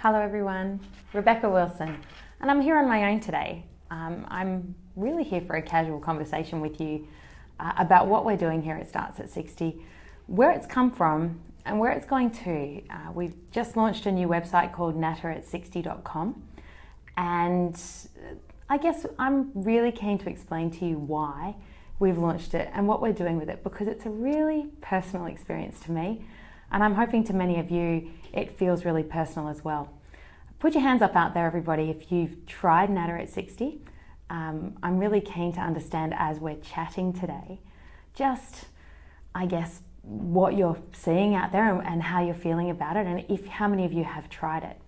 Hello everyone, Rebecca Wilson, and I'm here on my own today. I'm really here for a casual conversation with you about what we're doing here at Starts at 60, where it's come from and where it's going to. We've just launched a new website called natter60.com, and I guess I'm really keen to explain to you why we've launched it and what we're doing with it, because it's a really personal experience to me, and I'm hoping to many of you it feels really personal as well. Put your hands up out there, everybody, if you've tried Natter at 60. I'm really keen to understand, as we're chatting today, just, I guess, what you're seeing out there and how you're feeling about it, and how many of you have tried it.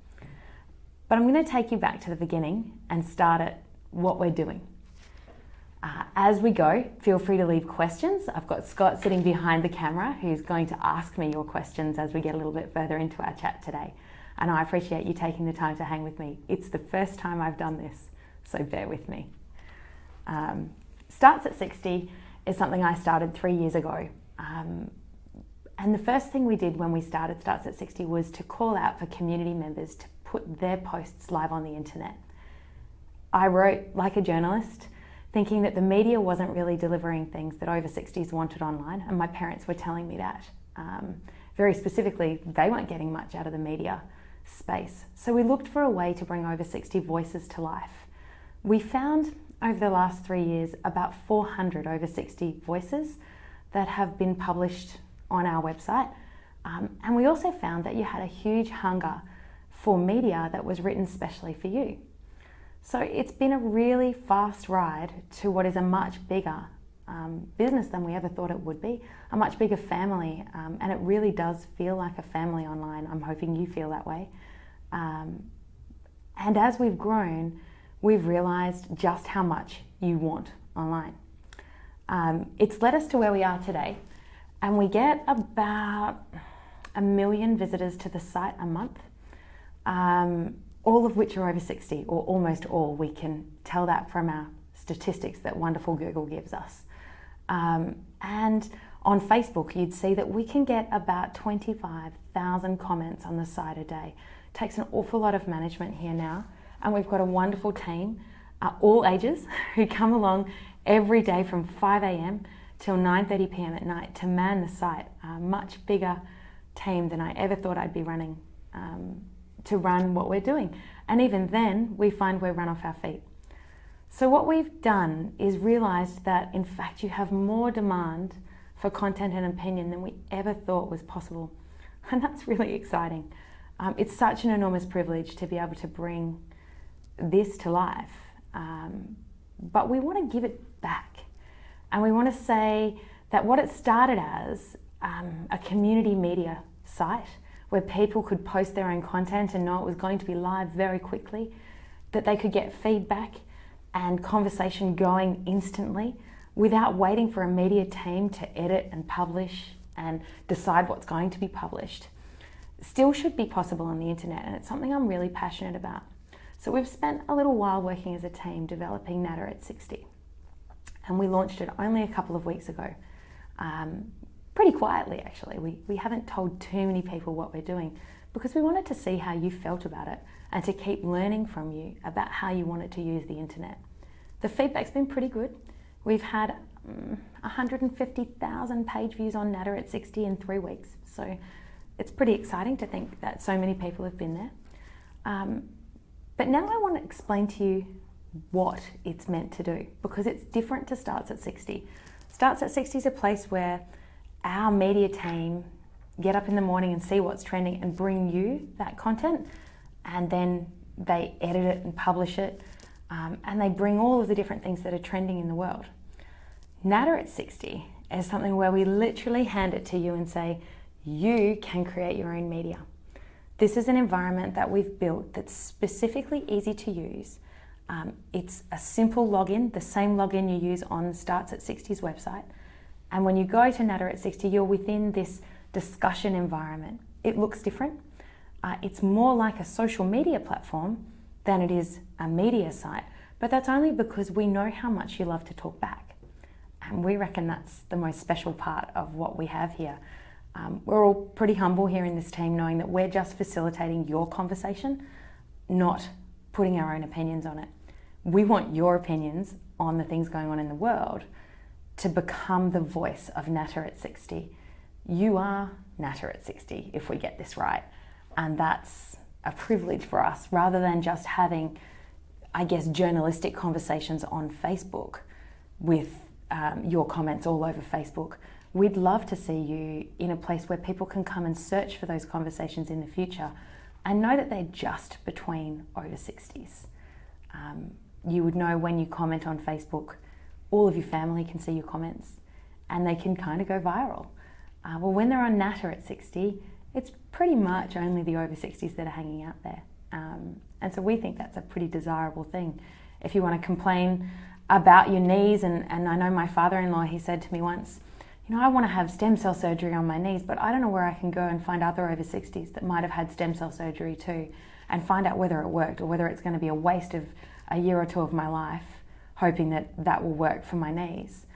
But I'm going to take you back to the beginning and start at what we're doing. As we go, feel free to leave questions. I've got Scott sitting behind the camera who's going to ask me your questions as we get a little bit further into our chat today. And I appreciate you taking the time to hang with me. It's the first time I've done this, so bear with me. Starts at 60 is something I started 3 years ago. And the first thing we did when we started Starts at 60 was to call out for community members to put their posts live on the internet. I wrote like a journalist, thinking that the media wasn't really delivering things that over 60s wanted online, and my parents were telling me that. Very specifically, they weren't getting much out of the media space. So we looked for a way to bring over 60 voices to life. We found over the last 3 years about 400 over 60 voices that have been published on our website. And we also found that you had a huge hunger for media that was written specially for you. So it's been a really fast ride to what is a much bigger business than we ever thought it would be, a much bigger family, and it really does feel like a family online. I'm hoping you feel that way. And as we've grown, we've realized just how much you want online. It's led us to where we are today, and we get about 1 million visitors to the site a month. All of which are over 60, or almost all. We can tell that from our statistics that wonderful Google gives us. And on Facebook, you'd see that we can get about 25,000 comments on the site a day. It takes an awful lot of management here now, and we've got a wonderful team, all ages, who come along every day from 5 a.m. till 9:30 p.m. at night to man the site. A much bigger team than I ever thought I'd be running. To run what we're doing. And even then, we find we run off our feet. So what we've done is realized that, in fact, you have more demand for content and opinion than we ever thought was possible. And that's really exciting. It's such an enormous privilege to be able to bring this to life. But we want to give it back. And we want to say that what it started as, a community media site, where people could post their own content and know it was going to be live very quickly, that they could get feedback and conversation going instantly without waiting for a media team to edit and publish and decide what's going to be published, still should be possible on the internet, and it's something I'm really passionate about. So we've spent a little while working as a team developing Natter at 60, and we launched it only a couple of weeks ago. Pretty quietly, actually. We haven't told too many people what we're doing because we wanted to see how you felt about it and to keep learning from you about how you wanted to use the internet. The feedback's been pretty good. We've had 150,000 page views on Natter at 60 in 3 weeks. So it's pretty exciting to think that so many people have been there. But now I want to explain to you what it's meant to do, because it's different to Starts at 60. Starts at 60 is a place where our media team get up in the morning and see what's trending and bring you that content, and then they edit it and publish it, and they bring all of the different things that are trending in the world. Natter at 60 is something where we literally hand it to you and say, you can create your own media. This is an environment that we've built that's specifically easy to use. It's a simple login, the same login you use on Starts at 60's website. And when you go to Natter at 60, you're within this discussion environment. It looks different. It's more like a social media platform than it is a media site, but that's only because we know how much you love to talk back. And we reckon that's the most special part of what we have here. We're all pretty humble here in this team, knowing that we're just facilitating your conversation, not putting our own opinions on it. We want your opinions on the things going on in the world to become the voice of Natter at 60. You are Natter at 60 if we get this right. And that's a privilege for us, rather than just having, I guess, journalistic conversations on Facebook with your comments all over Facebook. We'd love to see you in a place where people can come and search for those conversations in the future and know that they're just between over 60s. You would know when you comment on Facebook, all of your family can see your comments and they can kind of go viral. Well, when they're on Natter at 60, it's pretty much only the over 60s that are hanging out there. And so we think that's a pretty desirable thing. If you want to complain about your knees, and I know my father-in-law, he said to me once, I want to have stem cell surgery on my knees, but I don't know where I can go and find other over 60s that might have had stem cell surgery too, and find out whether it worked or whether it's going to be a waste of a year or two of my life, hoping that that will work for my knees.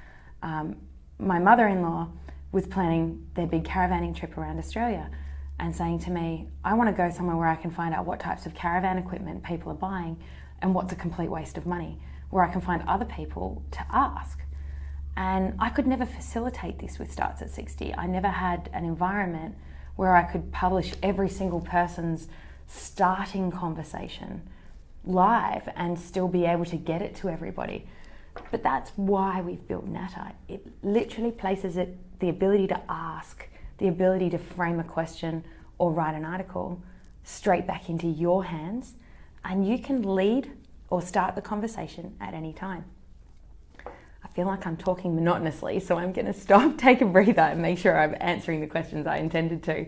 My mother-in-law was planning their big caravanning trip around Australia and saying to me, I want to go somewhere where I can find out what types of caravan equipment people are buying and what's a complete waste of money, where I can find other people to ask. And I could never facilitate this with Starts at 60. I never had an environment where I could publish every single person's starting conversation live and still be able to get it to everybody. But that's why we've built Natter. It literally places it, the ability to ask, the ability to frame a question or write an article, straight back into your hands, and you can lead or start the conversation at any time. I feel like I'm talking monotonously, so I'm going to stop, take a breather, and make sure I'm answering the questions I intended to.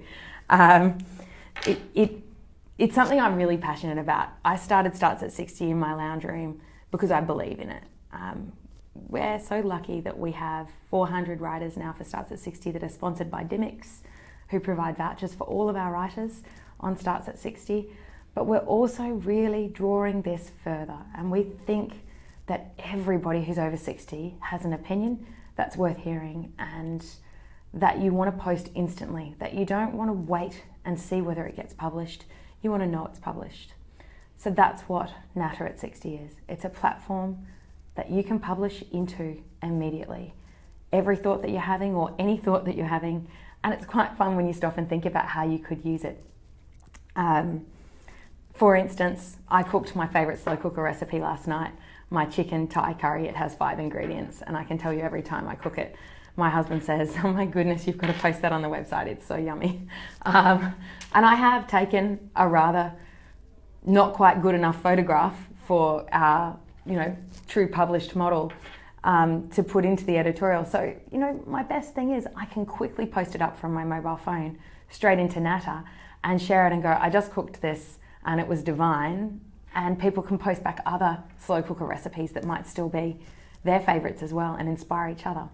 It's something I'm really passionate about. I started Starts at 60 in my lounge room because I believe in it. We're so lucky that we have 400 writers now for Starts at 60 that are sponsored by Dimmicks, who provide vouchers for all of our writers on Starts at 60. But we're also really drawing this further, and we think that everybody who's over 60 has an opinion that's worth hearing, and that you want to post instantly, that you don't want to wait and see whether it gets published. You want to know it's published. So that's what Natter at 60 is. It's a platform that you can publish into immediately. Every thought that you're having, or any thought that you're having, and it's quite fun when you stop and think about how you could use it. For instance, I cooked my favourite slow cooker recipe last night, my chicken Thai curry. It has 5 ingredients, and I can tell you every time I cook it, my husband says, oh my goodness, you've got to post that on the website, it's so yummy. And I have taken a rather not quite good enough photograph for our, true published model to put into the editorial. So, my best thing is I can quickly post it up from my mobile phone straight into Natter and share it and go, I just cooked this and it was divine. And people can post back other slow cooker recipes that might still be their favourites as well and inspire each other.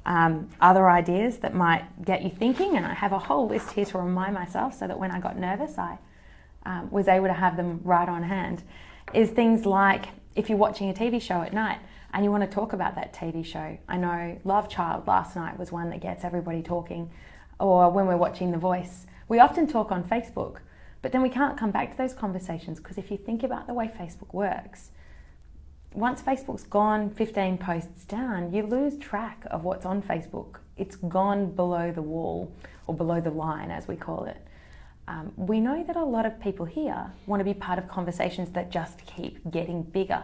Other ideas that might get you thinking, and I have a whole list here to remind myself so that when I got nervous I was able to have them right on hand, is things like if you're watching a TV show at night and you want to talk about that TV show. I know Love Child last night was one that gets everybody talking, or when we're watching The Voice. We often talk on Facebook, but then we can't come back to those conversations, because if you think about the way Facebook works, once Facebook's gone 15 posts down, you lose track of what's on Facebook. It's gone below the wall, or below the line as we call it. We know that a lot of people here want to be part of conversations that just keep getting bigger.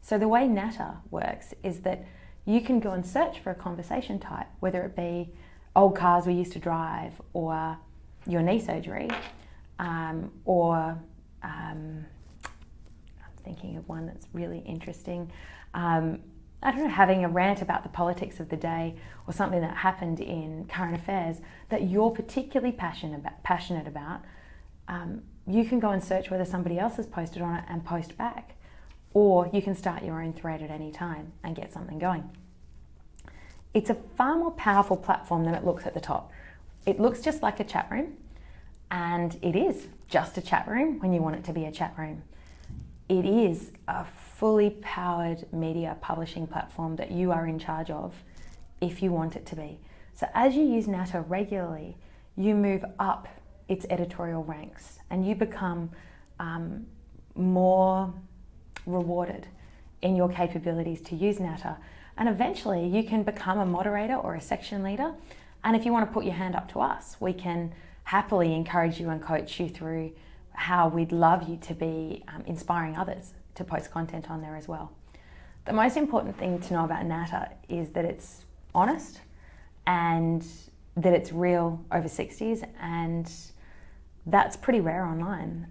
So the way Natter works is that you can go and search for a conversation type, whether it be old cars we used to drive, or your knee surgery, or I'm thinking of one that's really interesting. I don't know, having a rant about the politics of the day, or something that happened in current affairs that you're particularly passionate about. You can go and search whether somebody else has posted on it and post back, or you can start your own thread at any time and get something going. It's a far more powerful platform than it looks at the top. It looks just like a chat room, and it is just a chat room when you want it to be a chat room. It is a fully powered media publishing platform that you are in charge of if you want it to be. So as you use Natter regularly, you move up its editorial ranks and you become more rewarded in your capabilities to use Natter. And eventually you can become a moderator or a section leader. And if you want to put your hand up to us, we can happily encourage you and coach you through how we'd love you to be inspiring others to post content on there as well. The most important thing to know about Natter is that it's honest and that it's real over 60s, and that's pretty rare online,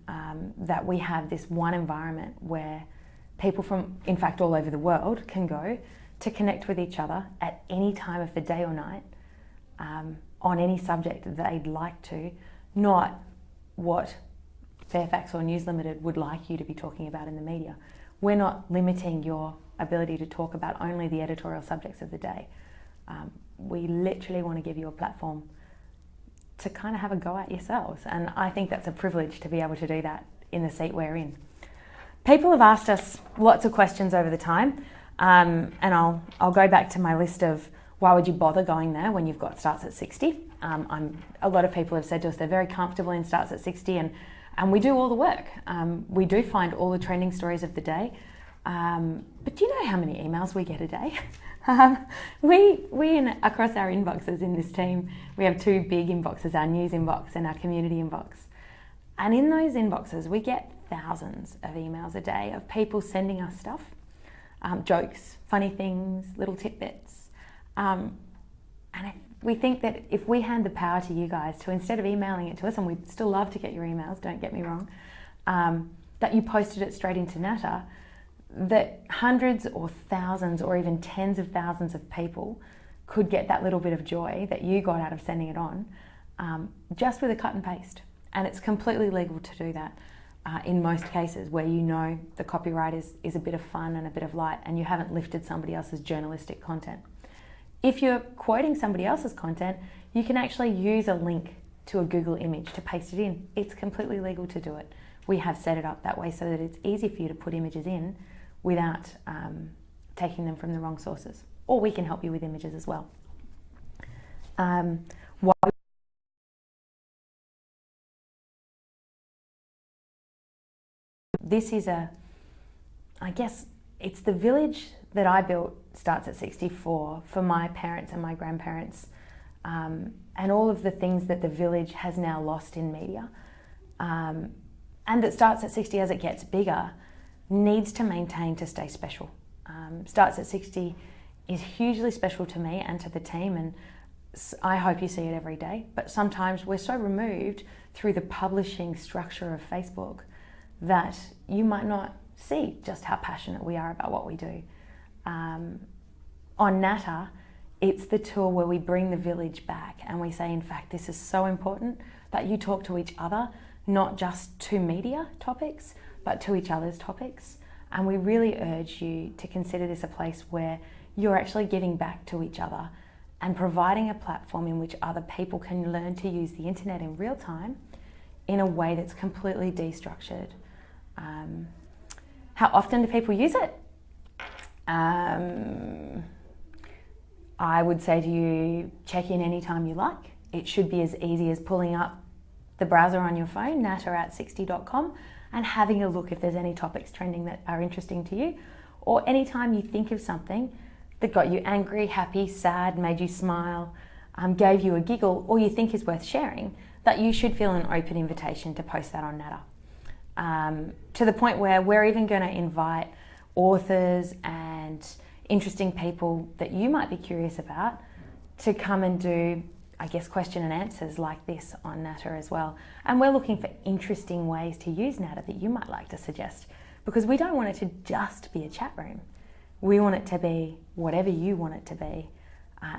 that we have this one environment where people from, in fact, all over the world can go to connect with each other at any time of the day or night on any subject that they'd like to, not what Fairfax or News Limited would like you to be talking about in the media. We're not limiting your ability to talk about only the editorial subjects of the day. We literally want to give you a platform to kind of have a go at yourselves. And I think that's a privilege to be able to do that in the seat we're in. People have asked us lots of questions over the time, and I'll go back to my list of why would you bother going there when you've got Starts at 60. A lot of people have said to us they're very comfortable in Starts at 60, and we do all the work. We do find all the trending stories of the day. But do you know how many emails we get a day? Across our inboxes in this team, we have two big inboxes, our news inbox and our community inbox. And in those inboxes, we get thousands of emails a day of people sending us stuff, jokes, funny things, little tidbits. And we think that if we hand the power to you guys to, instead of emailing it to us, and we'd still love to get your emails, don't get me wrong, that you posted it straight into Natter, that hundreds or thousands or even tens of thousands of people could get that little bit of joy that you got out of sending it on, just with a cut and paste. And it's completely legal to do that in most cases where you know the copyright is a bit of fun and a bit of light and you haven't lifted somebody else's journalistic content. If you're quoting somebody else's content, you can actually use a link to a Google image to paste it in. It's completely legal to do it. We have set it up that way so that it's easy for you to put images in without taking them from the wrong sources. Or we can help you with images as well. This is I guess it's the village that I built Starts at 64 for my parents and my grandparents, and all of the things that the village has now lost in media. And that Starts at 60 as it gets bigger needs to maintain to stay special. Starts at 60 is hugely special to me and to the team, and I hope you see it every day. But sometimes we're so removed through the publishing structure of Facebook that you might not see just how passionate we are about what we do. On Natter, it's the tool where we bring the village back and we say, in fact, this is so important that you talk to each other, not just to media topics, but to each other's topics. And we really urge you to consider this a place where you're actually giving back to each other and providing a platform in which other people can learn to use the internet in real time in a way that's completely destructured. How often do people use it? I would say to you, check in anytime you like. It should be as easy as pulling up the browser on your phone, natter60.com, and having a look if there's any topics trending that are interesting to you. Or anytime you think of something that got you angry, happy, sad, made you smile, gave you a giggle, or you think is worth sharing, that you should feel an open invitation to post that on Natter. To the point where we're even going to invite authors and interesting people that you might be curious about to come and do, I guess, question and answers like this on Natter as well. And we're looking for interesting ways to use Natter that you might like to suggest, because we don't want it to just be a chat room. We want it to be whatever you want it to be,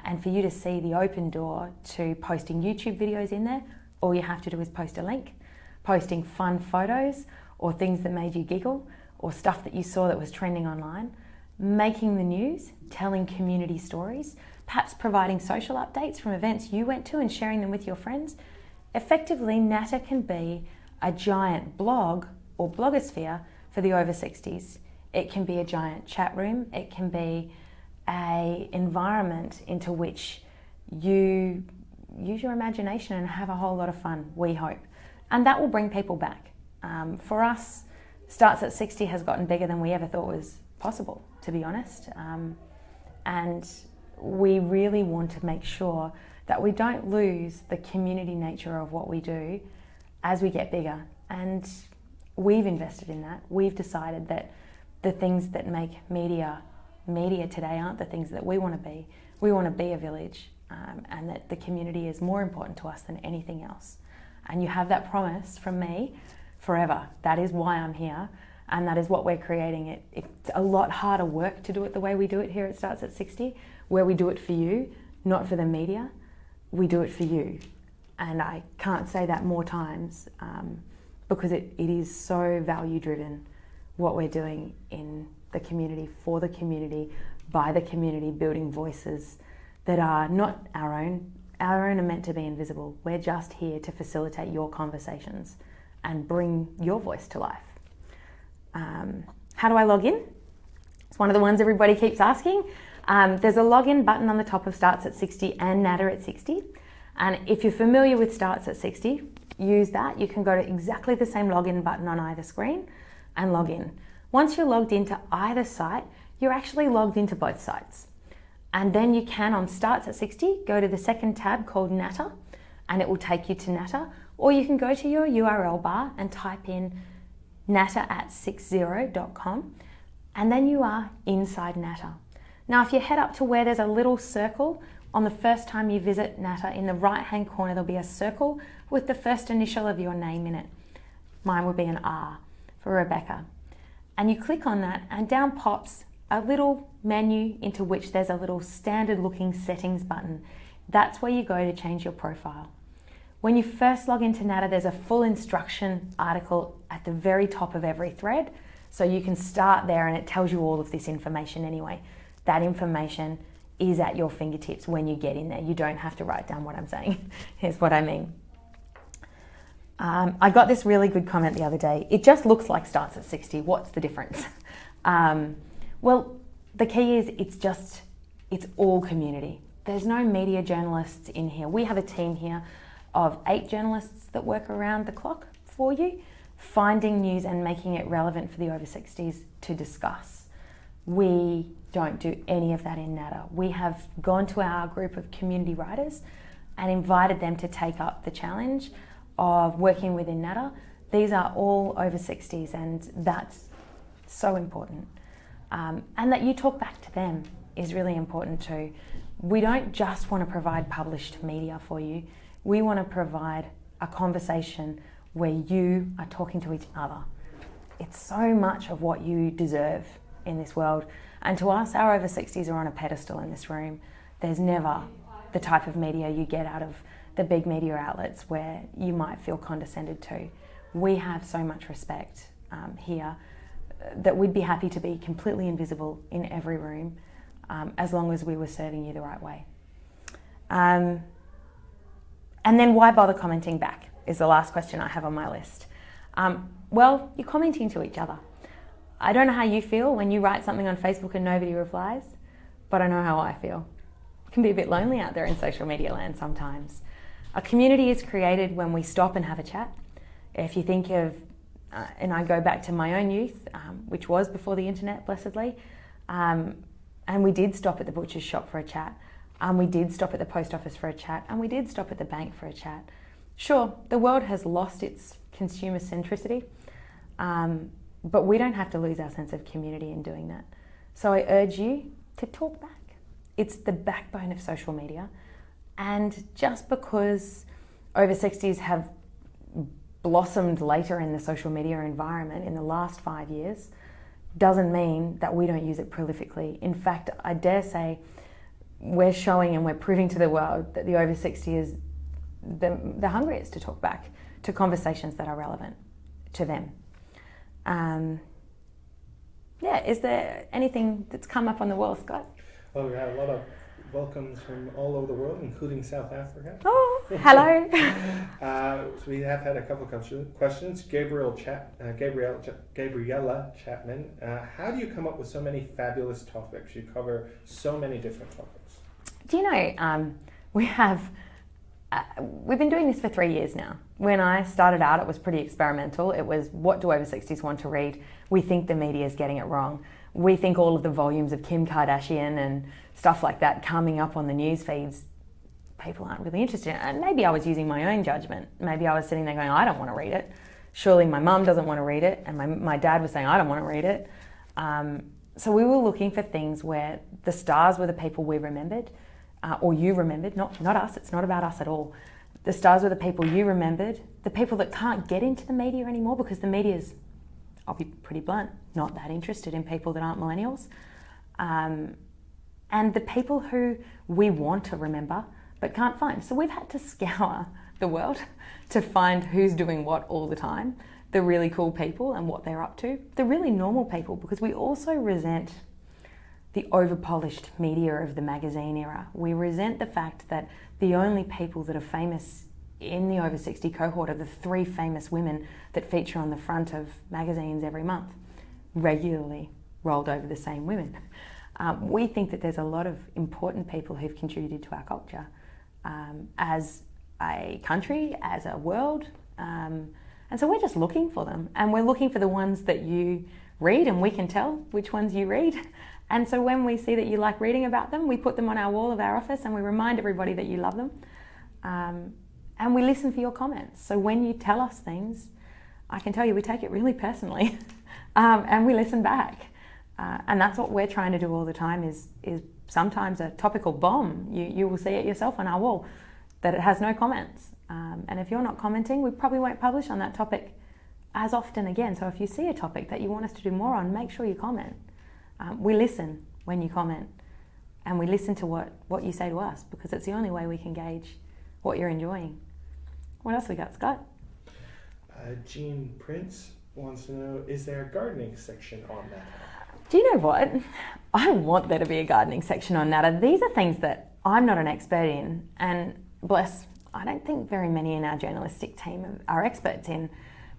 and for you to see the open door to posting YouTube videos in there. All you have to do is post a link, posting fun photos or things that made you giggle or stuff that you saw that was trending online, making the news, telling community stories, perhaps providing social updates from events you went to and sharing them with your friends. Effectively, Natter can be a giant blog or blogosphere for the over 60s. It can be a giant chat room. It can be an environment into which you use your imagination and have a whole lot of fun, we hope. And that will bring people back. For us, Starts at 60 has gotten bigger than we ever thought was possible, to be honest. And we really want to make sure that we don't lose the community nature of what we do as we get bigger. And we've invested in that. We've decided that the things that make media today aren't the things that we want to be. We want to be a village, and that the community is more important to us than anything else. And you have that promise from me forever. That is why I'm here, and that is what we're creating. It's a lot harder work to do it the way we do it here at Starts at 60, where we do it for you, not for the media. We do it for you. And I can't say that more times, because it is so value driven, what we're doing in the community, for the community, by the community, building voices that are not our own. Our own are meant to be invisible. We're just here to facilitate your conversations and bring your voice to life. How do I log in? It's one of the ones everybody keeps asking. There's a login button on the top of Starts at 60 and Natter at 60. And if you're familiar with Starts at 60, use that. You can go to exactly the same login button on either screen and log in. Once you're logged into either site, you're actually logged into both sites. And then you can, on Starts at 60, go to the second tab called Natter, and it will take you to Natter. Or you can go to your URL bar and type in natter@60.com, and then you are inside Natter. Now, if you head up to where there's a little circle, on the first time you visit Natter, in the right-hand corner, there'll be a circle with the first initial of your name in it. Mine would be an R for Rebecca. And you click on that, and down pops a little menu into which there's a little standard-looking settings button. That's where you go to change your profile. When you first log into Natter, there's a full instruction article at the very top of every thread. So you can start there, and it tells you all of this information anyway. That information is at your fingertips when you get in there. You don't have to write down what I'm saying. Here's what I mean. I got this really good comment the other day. It just looks like Starts at 60. What's the difference? Well, the key is it's all community. There's no media journalists in here. We have a team here of 8 journalists that work around the clock for you, finding news and making it relevant for the over 60s to discuss. We don't do any of that in Natter. We have gone to our group of community writers and invited them to take up the challenge of working within Natter. These are all over 60s, and that's so important. And that you talk back to them is really important too. We don't just want to provide published media for you. We want to provide a conversation where you are talking to each other. It's so much of what you deserve in this world. And to us, our over 60s are on a pedestal in this room. There's never the type of media you get out of the big media outlets where you might feel condescended to. We have so much respect here that we'd be happy to be completely invisible in every room, as long as we were serving you the right way. And then why bother commenting back is the last question I have on my list. Well, you're commenting to each other. I don't know how you feel when you write something on Facebook and nobody replies, but I know how I feel. It can be a bit lonely out there in social media land sometimes. A community is created when we stop and have a chat. If you think of, and I go back to my own youth, which was before the internet, blessedly, and we did stop at the butcher's shop for a chat, and we did stop at the post office for a chat, and we did stop at the bank for a chat. Sure, the world has lost its consumer centricity, but we don't have to lose our sense of community in doing that. So I urge you to talk back. It's the backbone of social media. And just because over 60s have blossomed later in the social media environment in the last 5 years doesn't mean that we don't use it prolifically. In fact, I dare say we're showing and we're proving to the world that the over 60 is the hungriest to talk back to conversations that are relevant to them. Is there anything that's come up on the wall, Scott? Well, we had a lot of welcomes from all over the world, including South Africa. Oh, hello. So we have had a couple of questions. Gabriella Chapman, how do you come up with so many fabulous topics? You cover so many different topics. Do you know, we've been doing this for 3 years now. When I started out, it was pretty experimental. It was, what do over 60s want to read? We think the media is getting it wrong. We think all of the volumes of Kim Kardashian and stuff like that coming up on the news feeds, people aren't really interested in it. And maybe I was using my own judgment. Maybe I was sitting there going, I don't want to read it. Surely my mum doesn't want to read it. And my dad was saying, I don't want to read it. So we were looking for things where the stars were the people we remembered, or you remembered, not us, it's not about us at all. The stars were the people you remembered, the people that can't get into the media anymore because the media's, I'll be pretty blunt, not that interested in people that aren't millennials. And the people who we want to remember but can't find. So we've had to scour the world to find who's doing what all the time, the really cool people and what they're up to, the really normal people, because we also resent the over-polished media of the magazine era. We resent the fact that the only people that are famous in the over 60 cohort are the 3 famous women that feature on the front of magazines every month, regularly rolled over the same women. We think that there's a lot of important people who've contributed to our culture as a country, as a world, and so we're just looking for them, and we're looking for the ones that you read, and we can tell which ones you read. And so when we see that you like reading about them, we put them on our wall of our office and we remind everybody that you love them. And we listen for your comments. So when you tell us things, I can tell you we take it really personally and we listen back. And that's what we're trying to do all the time is sometimes a topical bomb. You will see it yourself on our wall, that it has no comments. And if you're not commenting, we probably won't publish on that topic as often again. So if you see a topic that you want us to do more on, make sure you comment. We listen when you comment, and we listen to what you say to us, because it's the only way we can gauge what you're enjoying. What else we got, Scott? Jean Prince wants to know, is there a gardening section on Natter? Do you know what? I want there to be a gardening section on Natter. These are things that I'm not an expert in, and bless, I don't think very many in our journalistic team are experts in.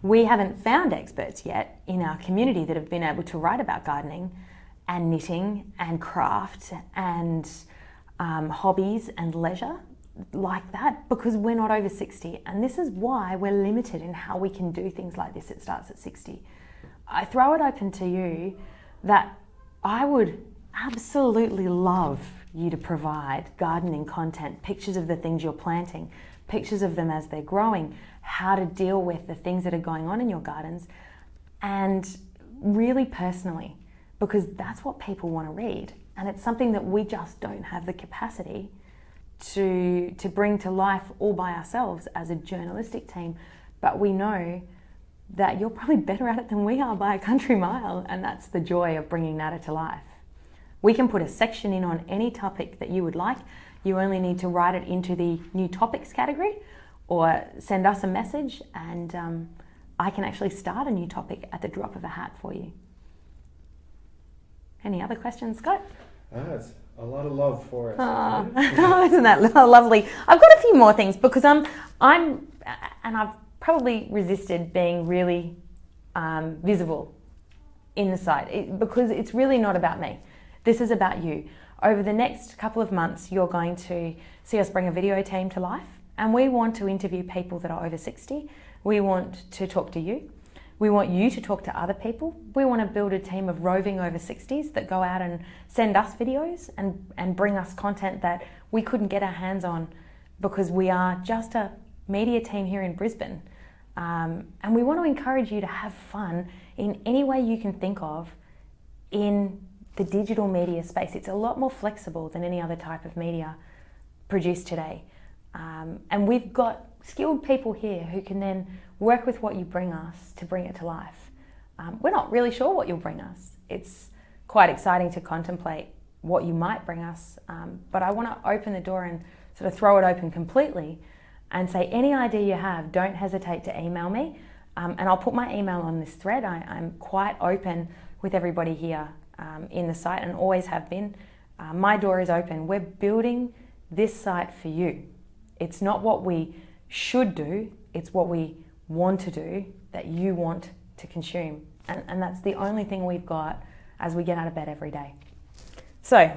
We haven't found experts yet in our community that have been able to write about gardening and knitting and craft and hobbies and leisure like that, because we're not over 60, and this is why we're limited in how we can do things like this. It starts at 60. I throw it open to you that I would absolutely love you to provide gardening content, pictures of the things you're planting, pictures of them as they're growing, how to deal with the things that are going on in your gardens, and really personally, because that's what people want to read. And it's something that we just don't have the capacity to bring to life all by ourselves as a journalistic team. But we know that you're probably better at it than we are by a country mile, and that's the joy of bringing Natter to life. We can put a section in on any topic that you would like. You only need to write it into the new topics category or send us a message, and I can actually start a new topic at the drop of a hat for you. Any other questions, Scott? That's a lot of love for us. Isn't that lovely? I've got a few more things, because and I've probably resisted being really visible in the site, because it's really not about me. This is about you. Over the next couple of months, you're going to see us bring a video team to life, and we want to interview people that are over 60. We want to talk to you. We want you to talk to other people. We want to build a team of roving over 60s that go out and send us videos and bring us content that we couldn't get our hands on, because we are just a media team here in Brisbane. And we want to encourage you to have fun in any way you can think of in the digital media space. It's a lot more flexible than any other type of media produced today. And we've got skilled people here who can then work with what you bring us to bring it to life. We're not really sure what you'll bring us. It's quite exciting to contemplate what you might bring us, but I want to open the door and sort of throw it open completely and say, any idea you have, don't hesitate to email me, and I'll put my email on this thread. I'm quite open with everybody here in the site, and always have been. My door is open. We're building this site for you. It's not what we should do, it's what we want to do, that you want to consume. And that's the only thing we've got as we get out of bed every day. So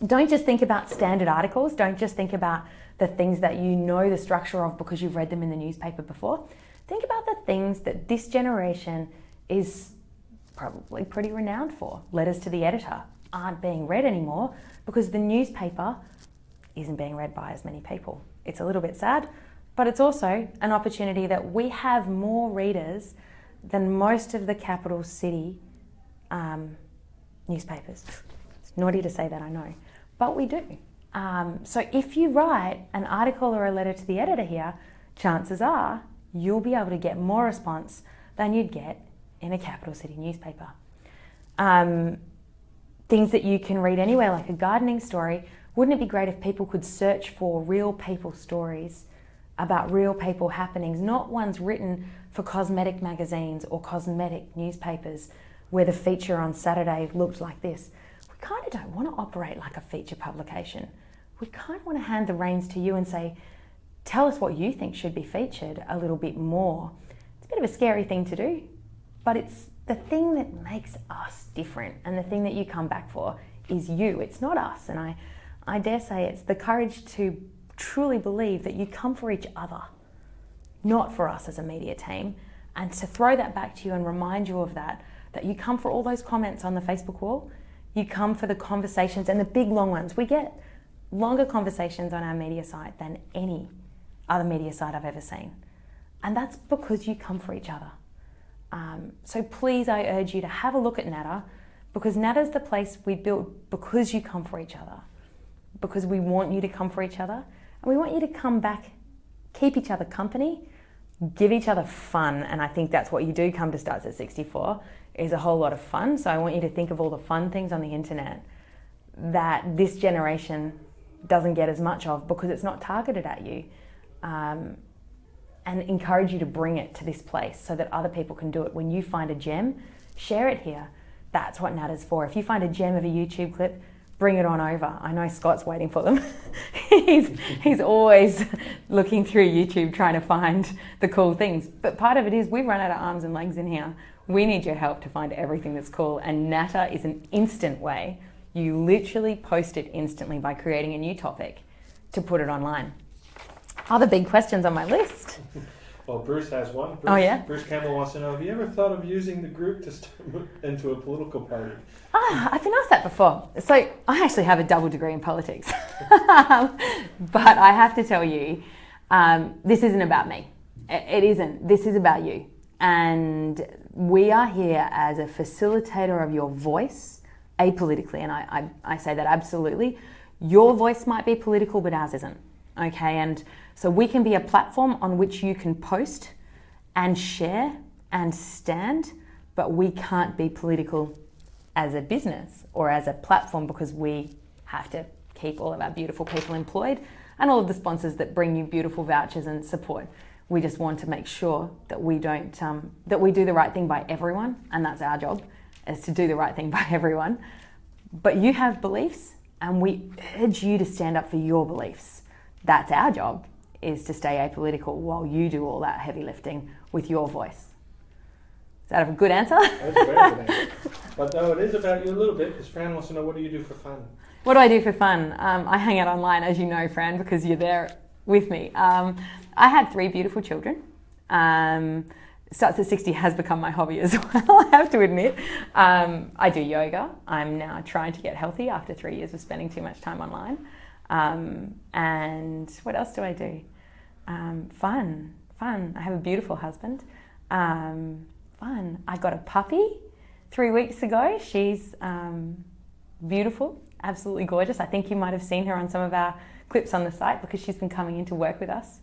don't just think about standard articles, don't just think about the things that you know the structure of because you've read them in the newspaper before. Think about the things that this generation is probably pretty renowned for. Letters to the editor aren't being read anymore because the newspaper isn't being read by as many people. It's a little bit sad, but it's also an opportunity that we have more readers than most of the capital city newspapers. It's naughty to say that, I know, but we do. So if you write an article or a letter to the editor here, chances are you'll be able to get more response than you'd get in a capital city newspaper. Things that you can read anywhere, like a gardening story. Wouldn't it be great if people could search for real people stories about real people happenings, not ones written for cosmetic magazines or cosmetic newspapers where the feature on Saturday looked like this. We kind of don't want to operate like a feature publication. We kind of want to hand the reins to you and say, tell us what you think should be featured a little bit more. It's a bit of a scary thing to do, but it's the thing that makes us different, and the thing that you come back for is you. It's not us. And I dare say it's the courage to truly believe that you come for each other, not for us as a media team, and to throw that back to you and remind you of that you come for all those comments on the Facebook wall, you come for the conversations and the big long ones. We get longer conversations on our media site than any other media site I've ever seen. And that's because you come for each other. So please, I urge you to have a look at Natter, because Natter's the place we built because you come for each other, because we want you to come for each other, and we want you to come back, keep each other company, give each other fun. And I think that's what you do come to Starts at 64, is a whole lot of fun. So I want you to think of all the fun things on the internet that this generation doesn't get as much of because it's not targeted at you. And encourage you to bring it to this place so that other people can do it. When you find a gem, share it here. That's what Natter's for. If you find a gem of a YouTube clip, bring it on over. I know Scott's waiting for them. he's always looking through YouTube trying to find the cool things. But part of it is we've run out of arms and legs in here. We need your help to find everything that's cool. And Natter is an instant way. You literally post it instantly by creating a new topic to put it online. Other big questions on my list. Well, Bruce has one. Bruce Campbell wants to know, have you ever thought of using the group to start into a political party? I've been asked that before. So I actually have a double degree in politics. But I have to tell you, this isn't about me. It isn't. This is about you. And we are here as a facilitator of your voice, apolitically. And I say that absolutely. Your voice might be political, but ours isn't. Okay, and so we can be a platform on which you can post and share and stand, but we can't be political as a business or as a platform because we have to keep all of our beautiful people employed and all of the sponsors that bring you beautiful vouchers and support. We just want to make sure that we don't, that we do the right thing by everyone, and that's our job, is to do the right thing by everyone. But you have beliefs, and we urge you to stand up for your beliefs. That's our job, is to stay apolitical while you do all that heavy lifting with your voice. Is that a good answer? That's a very good answer. But though it is about you a little bit, because Fran wants to know, what do you do for fun? What do I do for fun? I hang out online, as you know, Fran, because you're there with me. I had 3 beautiful children. Starts at 60 has become my hobby as well, I have to admit. I do yoga. I'm now trying to get healthy after 3 years of spending too much time online. And what else do I do? Fun. I have a beautiful husband. Fun. I got a puppy 3 weeks ago. She's beautiful, absolutely gorgeous. I think you might have seen her on some of our clips on the site because she's been coming in to work with us.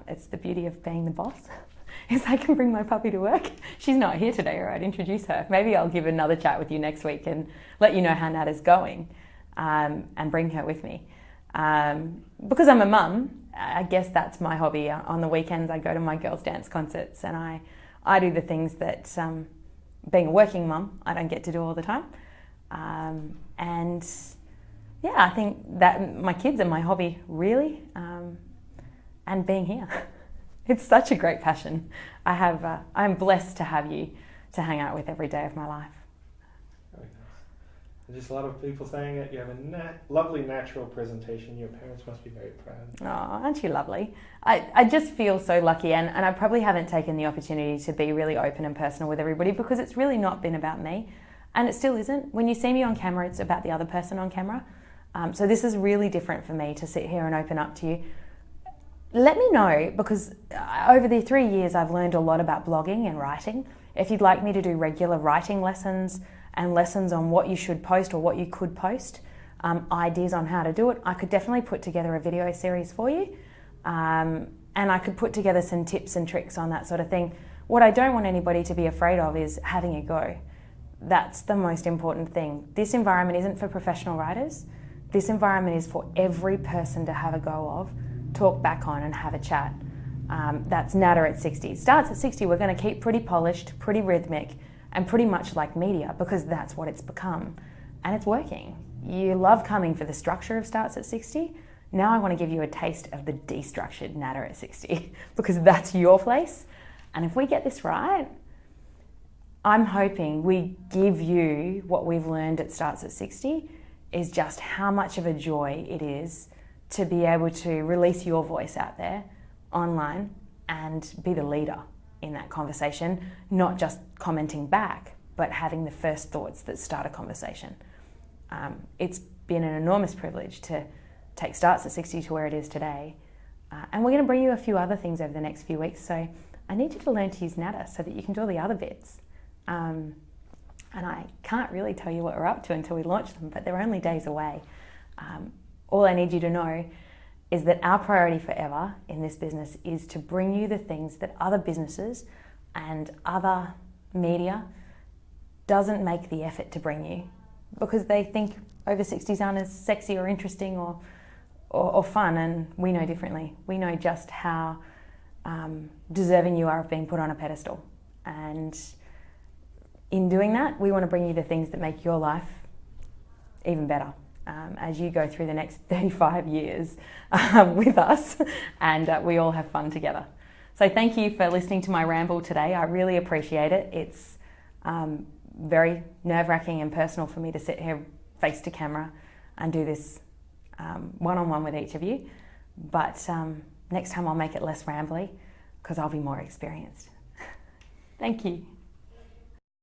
It's the beauty of being the boss, is I can bring my puppy to work. She's not here today, or I'd introduce her. Maybe I'll give another chat with you next week and let you know how Natter's going, and bring her with me. Because I'm a mum, I guess that's my hobby. On the weekends, I go to my girls' dance concerts, and I do the things that, being a working mum, I don't get to do all the time. And yeah, I think that my kids are my hobby, really, and being here. It's such a great passion. I'm blessed to have you to hang out with every day of my life. Very Just a lot of people saying it. You have a lovely natural presentation. Your parents must be very proud. Oh, aren't you lovely? I just feel so lucky, and I probably haven't taken the opportunity to be really open and personal with everybody because it's really not been about me, and it still isn't. When you see me on camera, it's about the other person on camera. So this is really different for me to sit here and open up to you. Let me know, because over the 3 years I've learned a lot about blogging and writing. If you'd like me to do regular writing lessons and lessons on what you should post or what you could post, ideas on how to do it, I could definitely put together a video series for you. And I could put together some tips and tricks on that sort of thing. What I don't want anybody to be afraid of is having a go. That's the most important thing. This environment isn't for professional writers. This environment is for every person to have a go of, talk back on and have a chat. That's Natter at 60. It starts at 60. We're going to keep pretty polished, pretty rhythmic, and pretty much like media, because that's what it's become. And it's working. You love coming for the structure of Starts at 60. Now I want to give you a taste of the destructured Natter at 60, because that's your place. And if we get this right, I'm hoping we give you what we've learned at Starts at 60, is just how much of a joy it is to be able to release your voice out there online and be the leader in that conversation, not just commenting back, but having the first thoughts that start a conversation. It's been an enormous privilege to take Starts at 60 to where it is today. And we're going to bring you a few other things over the next few weeks. So I need you to learn to use Natter so that you can do all the other bits. And I can't really tell you what we're up to until we launch them, but they're only days away. All I need you to know is that our priority forever in this business is to bring you the things that other businesses and other media doesn't make the effort to bring you, because they think over 60s aren't as sexy or interesting or fun, and we know differently. We know just how deserving you are of being put on a pedestal. And in doing that, we want to bring you the things that make your life even better. As you go through the next 35 years with us, and we all have fun together. So thank you for listening to my ramble today. I really appreciate it. It's very nerve-wracking and personal for me to sit here face to camera and do this one-on-one with each of you. But next time I'll make it less rambly, because I'll be more experienced. Thank you.